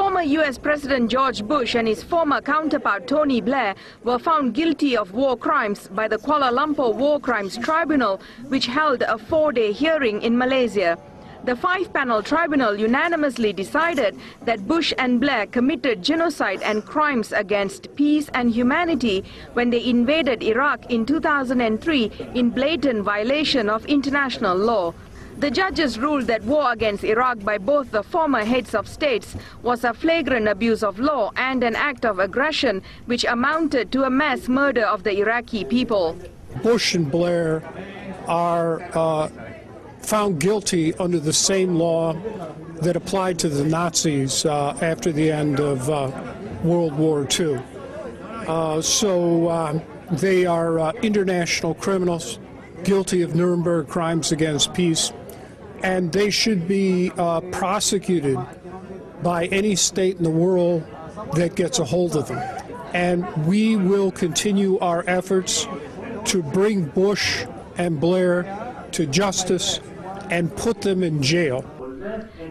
Former US President George Bush and his former counterpart Tony Blair were found guilty of war crimes by the Kuala Lumpur War Crimes Tribunal, which held a 4-day hearing in Malaysia. The 5-panel tribunal unanimously decided that Bush and Blair committed genocide and crimes against peace and humanity when they invaded Iraq in 2003 in blatant violation of international law. The judges ruled that war against Iraq by both the former heads of states was a flagrant abuse of law and an act of aggression which amounted to a mass murder of the Iraqi people. Bush and Blair are found guilty under the same law that applied to the Nazis after the end of World War II. They are international criminals, guilty of Nuremberg crimes against peace, and they should be prosecuted by any state in the world that gets a hold of them. And we will continue our efforts to bring Bush and Blair to justice and put them in jail.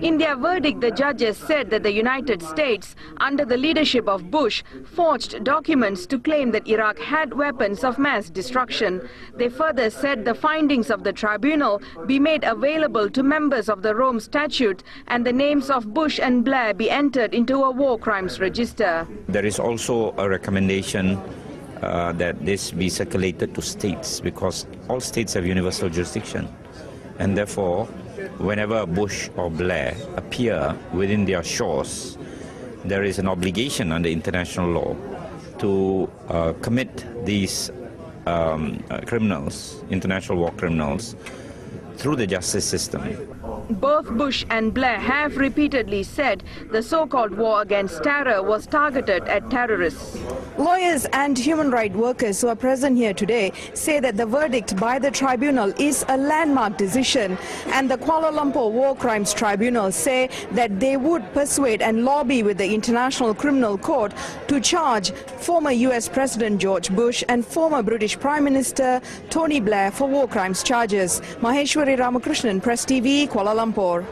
In their verdict, the judges said that the United States, under the leadership of Bush, forged documents to claim that Iraq had weapons of mass destruction. They further said the findings of the tribunal be made available to members of the Rome Statute and the names of Bush and Blair be entered into a war crimes register. There is also a recommendation that this be circulated to states, because all states have universal jurisdiction, and therefore whenever Bush or Blair appear within their shores, there is an obligation under international law to commit these criminals, international war criminals, through the justice system. Both Bush and Blair have repeatedly said the so-called war against terror was targeted at terrorists. Lawyers and human rights workers who are present here today say that the verdict by the tribunal is a landmark decision, and the Kuala Lumpur War Crimes Tribunal say that they would persuade and lobby with the International Criminal Court to charge former US President George Bush and former British Prime Minister Tony Blair for war crimes charges. Maheshwari Ramakrishnan, Press TV, Kuala Lumpur.